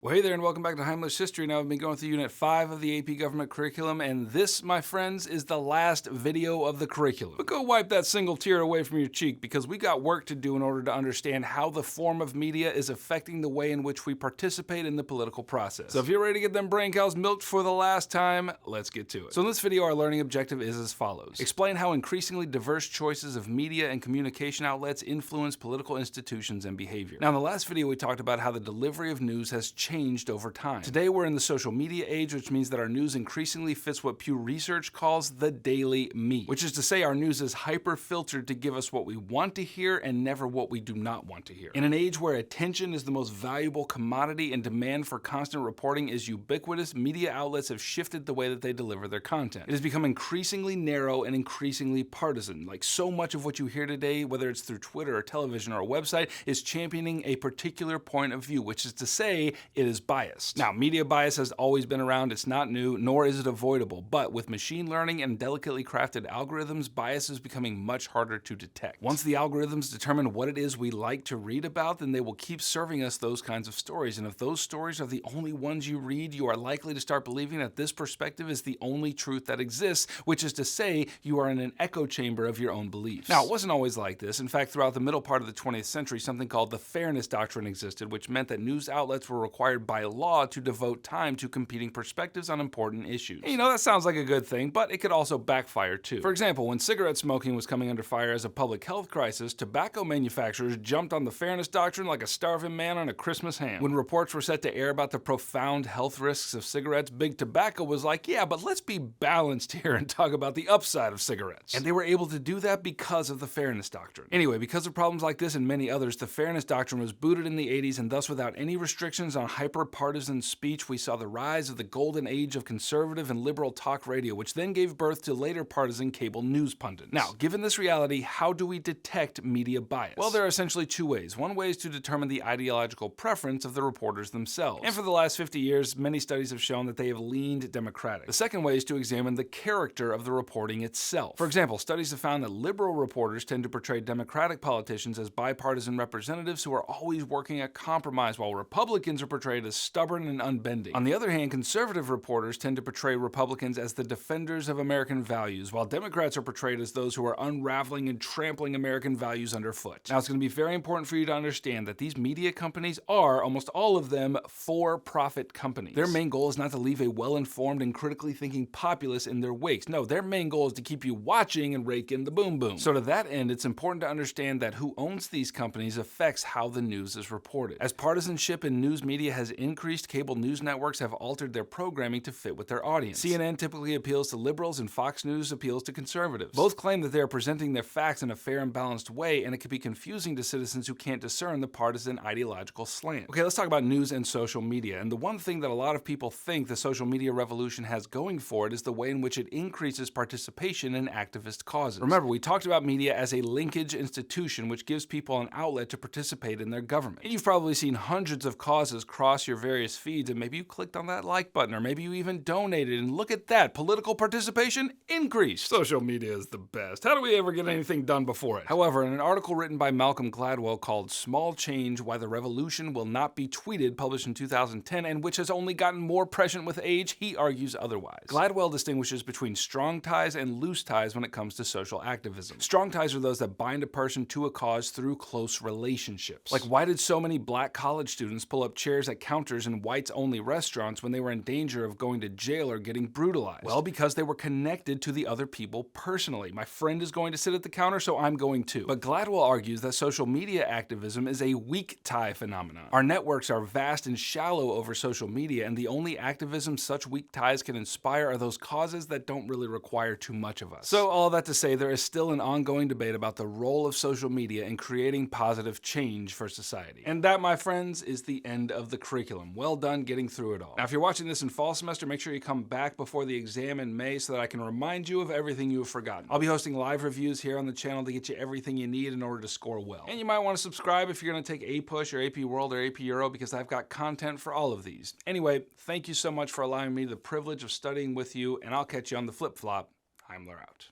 Well, hey there, and welcome back to HEIMLER's History. Now, I've been going through Unit 5 of the AP Government curriculum, and this, my friends, is the last video of the curriculum. But go wipe that single tear away from your cheek, because we got work to do in order to understand how the form of media is affecting the way in which we participate in the political process. So if you're ready to get them brain cows milked for the last time, let's get to it. So in this video, our learning objective is as follows. Explain how increasingly diverse choices of media and communication outlets influence political institutions and behavior. Now, in the last video, we talked about how the delivery of news has changed over time. Today, we're in the social media age, which means that our news increasingly fits what Pew Research calls the daily me, which is to say our news is hyper-filtered to give us what we want to hear and never what we do not want to hear. In an age where attention is the most valuable commodity and demand for constant reporting is ubiquitous, media outlets have shifted the way that they deliver their content. It has become increasingly narrow and increasingly partisan. Like so much of what you hear today, whether it's through Twitter or television or a website, is championing a particular point of view, which is to say it is biased. Now, media bias has always been around. It's not new, nor is it avoidable. But with machine learning and delicately crafted algorithms, bias is becoming much harder to detect. Once the algorithms determine what it is we like to read about, then they will keep serving us those kinds of stories. And if those stories are the only ones you read, you are likely to start believing that this perspective is the only truth that exists, which is to say you are in an echo chamber of your own beliefs. Now, it wasn't always like this. In fact, throughout the middle part of the 20th century, something called the fairness doctrine existed, which meant that news outlets were required by law to devote time to competing perspectives on important issues. And, that sounds like a good thing, but it could also backfire too. For example, when cigarette smoking was coming under fire as a public health crisis, tobacco manufacturers jumped on the fairness doctrine like a starving man on a Christmas ham. When reports were set to air about the profound health risks of cigarettes, Big Tobacco was like, yeah, but let's be balanced here and talk about the upside of cigarettes. And they were able to do that because of the fairness doctrine. Anyway, because of problems like this and many others, the fairness doctrine was booted in the 80s, and thus without any restrictions on hyper-partisan speech, we saw the rise of the golden age of conservative and liberal talk radio, which then gave birth to later partisan cable news pundits. Now, given this reality, how do we detect media bias? Well, there are essentially two ways. One way is to determine the ideological preference of the reporters themselves. And for the last 50 years, many studies have shown that they have leaned Democratic. The second way is to examine the character of the reporting itself. For example, studies have found that liberal reporters tend to portray Democratic politicians as bipartisan representatives who are always working at compromise, while Republicans are portrayed as stubborn and unbending. On the other hand, conservative reporters tend to portray Republicans as the defenders of American values, while Democrats are portrayed as those who are unraveling and trampling American values underfoot. Now, it's going to be very important for you to understand that these media companies are, almost all of them, for-profit companies. Their main goal is not to leave a well-informed and critically thinking populace in their wakes. No, their main goal is to keep you watching and rake in the boom-boom. So to that end, it's important to understand that who owns these companies affects how the news is reported. As partisanship in news media has increased, cable news networks have altered their programming to fit with their audience. CNN typically appeals to liberals and Fox News appeals to conservatives. Both claim that they are presenting their facts in a fair and balanced way, and it can be confusing to citizens who can't discern the partisan ideological slant. Okay, let's talk about news and social media. And the one thing that a lot of people think the social media revolution has going for it is the way in which it increases participation in activist causes. Remember, we talked about media as a linkage institution which gives people an outlet to participate in their government. And you've probably seen hundreds of causes cross your various feeds, and maybe you clicked on that like button, or maybe you even donated, and look at that, political participation increased. Social media is the best. How do we ever get anything done before it? However, in an article written by Malcolm Gladwell called Small Change: Why the Revolution Will Not Be Tweeted, published in 2010, and which has only gotten more prescient with age, he argues otherwise. Gladwell distinguishes between strong ties and loose ties when it comes to social activism. Strong ties are those that bind a person to a cause through close relationships. Like, why did so many black college students pull up chairs at counters in whites-only restaurants when they were in danger of going to jail or getting brutalized? Well, because they were connected to the other people personally. My friend is going to sit at the counter, so I'm going to. But Gladwell argues that social media activism is a weak tie phenomenon. Our networks are vast and shallow over social media, and the only activism such weak ties can inspire are those causes that don't really require too much of us. So all that to say, there is still an ongoing debate about the role of social media in creating positive change for society. And that, my friends, is the end of the curriculum. Well done getting through it all. Now, if you're watching this in fall semester, make sure you come back before the exam in May so that I can remind you of everything you have forgotten. I'll be hosting live reviews here on the channel to get you everything you need in order to score well. And you might want to subscribe if you're going to take APUSH or AP World or AP Euro, because I've got content for all of these. Anyway, thank you so much for allowing me the privilege of studying with you, and I'll catch you on the flip-flop. Heimler out.